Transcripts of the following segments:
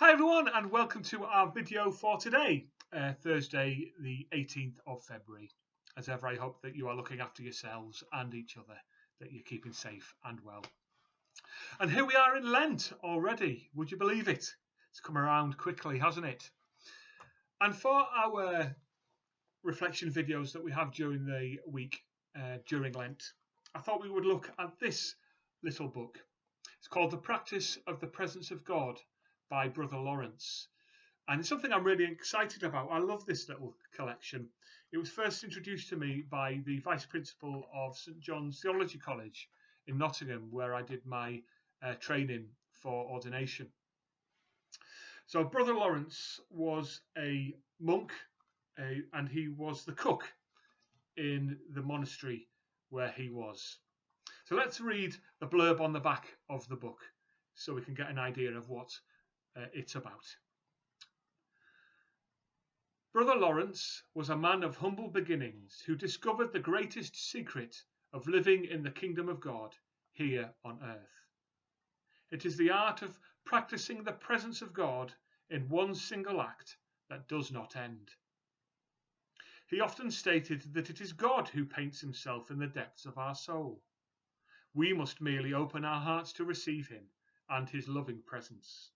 Hi everyone and welcome to our video for today, Thursday the 18th of February. As ever, I hope that you are looking after yourselves and each other, that you're keeping safe and well. And here we are in Lent already, would you believe it? It's come around quickly, hasn't it? And for our reflection videos that we have during the week, during Lent, I thought we would look at this little book. It's called The Practice of the Presence of God by Brother Lawrence. And it's something I'm really excited about. I love this little collection. It was first introduced to me by the Vice Principal of St John's Theology College in Nottingham, where I did my training for ordination. So Brother Lawrence was a monk and he was the cook in the monastery where he was. So let's read the blurb on the back of the book so we can get an idea of what it's about. Brother Lawrence was a man of humble beginnings who discovered the greatest secret of living in the kingdom of God here on earth. It is the art of practicing the presence of God in one single act that does not end. He often stated that it is God who paints himself in the depths of our soul. We must merely open our hearts to receive him and his loving presence.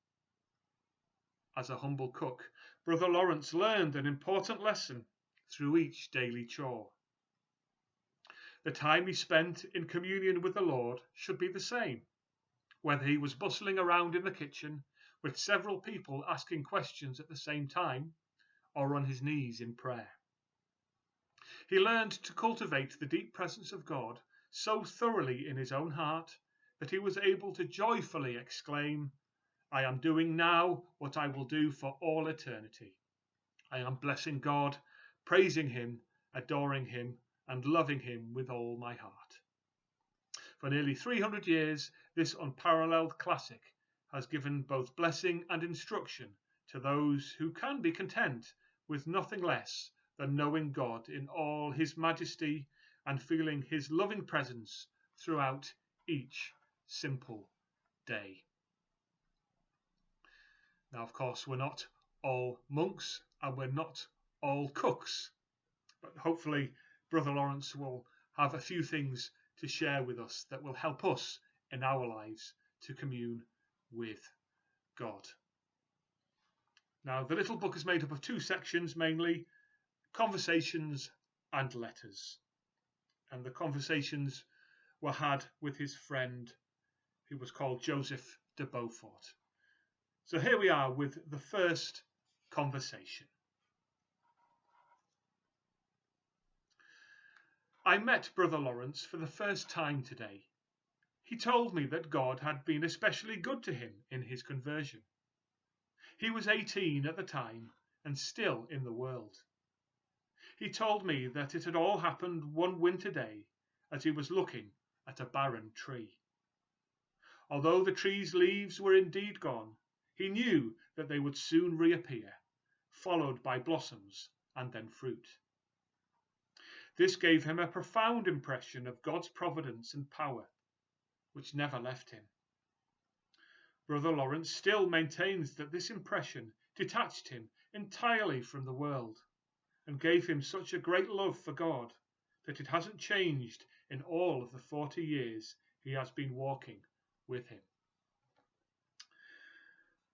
As a humble cook, Brother Lawrence learned an important lesson through each daily chore. The time he spent in communion with the Lord should be the same, whether he was bustling around in the kitchen with several people asking questions at the same time or on his knees in prayer. He learned to cultivate the deep presence of God so thoroughly in his own heart that he was able to joyfully exclaim, "I am doing now what I will do for all eternity. I am blessing God, praising him, adoring him, and loving him with all my heart." For nearly 300 years, this unparalleled classic has given both blessing and instruction to those who can be content with nothing less than knowing God in all his majesty and feeling his loving presence throughout each simple day. Now, of course, we're not all monks and we're not all cooks, but hopefully Brother Lawrence will have a few things to share with us that will help us in our lives to commune with God. Now, the little book is made up of two sections mainly, conversations and letters. And the conversations were had with his friend who was called Joseph de Beaufort. So here we are with the first conversation. I met Brother Lawrence for the first time today. He told me that God had been especially good to him in his conversion. He was 18 at the time and still in the world. He told me that it had all happened one winter day as he was looking at a barren tree. Although the tree's leaves were indeed gone, he knew that they would soon reappear, followed by blossoms and then fruit. This gave him a profound impression of God's providence and power, which never left him. Brother Lawrence still maintains that this impression detached him entirely from the world and gave him such a great love for God that it hasn't changed in all of the 40 years he has been walking with him.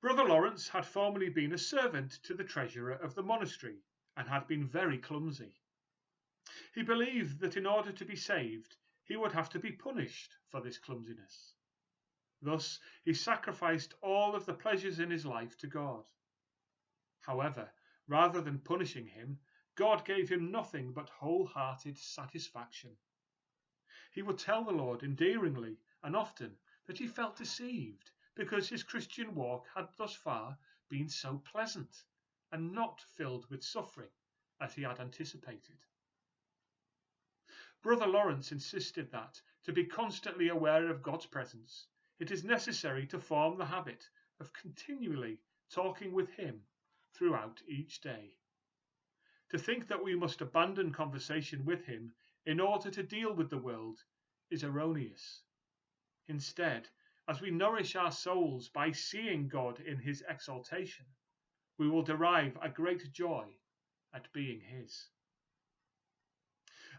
Brother Lawrence had formerly been a servant to the treasurer of the monastery and had been very clumsy. He believed that in order to be saved, he would have to be punished for this clumsiness. Thus, he sacrificed all of the pleasures in his life to God. However, rather than punishing him, God gave him nothing but wholehearted satisfaction. He would tell the Lord endearingly and often that he felt deceived because his Christian walk had thus far been so pleasant and not filled with suffering as he had anticipated. Brother Lawrence insisted that, to be constantly aware of God's presence, it is necessary to form the habit of continually talking with him throughout each day. To think that we must abandon conversation with him in order to deal with the world is erroneous. Instead, as we nourish our souls by seeing God in his exaltation, we will derive a great joy at being his.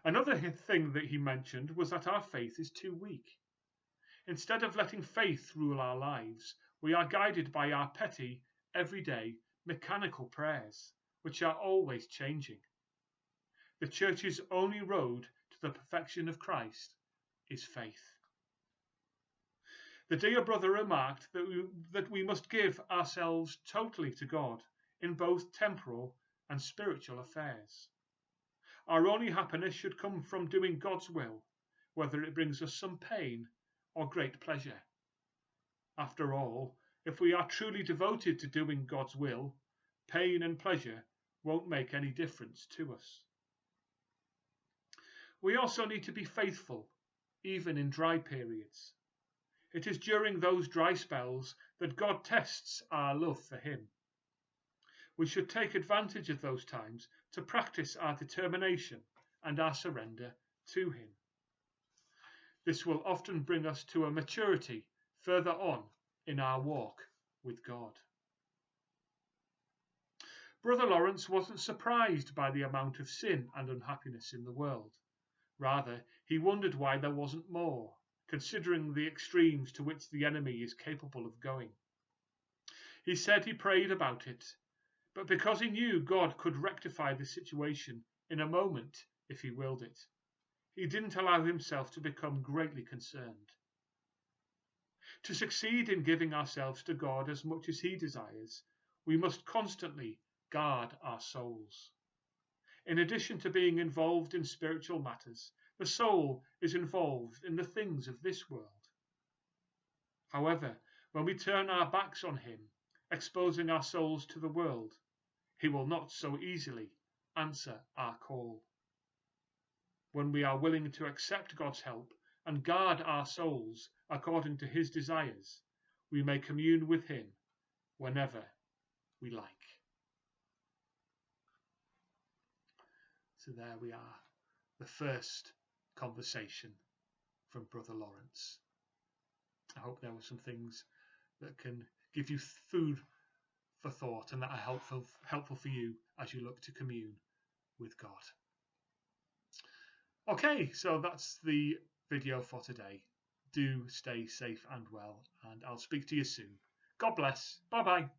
Another thing that he mentioned was that our faith is too weak. Instead of letting faith rule our lives, we are guided by our petty, everyday, mechanical prayers, which are always changing. The church's only road to the perfection of Christ is faith. The dear brother remarked that we must give ourselves totally to God in both temporal and spiritual affairs. Our only happiness should come from doing God's will, whether it brings us some pain or great pleasure. After all, if we are truly devoted to doing God's will, pain and pleasure won't make any difference to us. We also need to be faithful, even in dry periods. It is during those dry spells that God tests our love for him. We should take advantage of those times to practice our determination and our surrender to him. This will often bring us to a maturity further on in our walk with God. Brother Lawrence wasn't surprised by the amount of sin and unhappiness in the world. Rather, he wondered why there wasn't more, considering the extremes to which the enemy is capable of going. He said he prayed about it, but because he knew God could rectify the situation in a moment if he willed it, he didn't allow himself to become greatly concerned. To succeed in giving ourselves to God as much as he desires, we must constantly guard our souls. In addition to being involved in spiritual matters, the soul is involved in the things of this world. However, when we turn our backs on him, exposing our souls to the world, he will not so easily answer our call. When we are willing to accept God's help and guard our souls according to his desires, we may commune with him whenever we like. So there we are, the first conversation from Brother Lawrence. I hope there were some things that can give you food for thought and that are helpful for you as you look to commune with God. Okay, so that's the video for today. Do stay safe and well, and I'll speak to you soon. God bless. Bye-bye.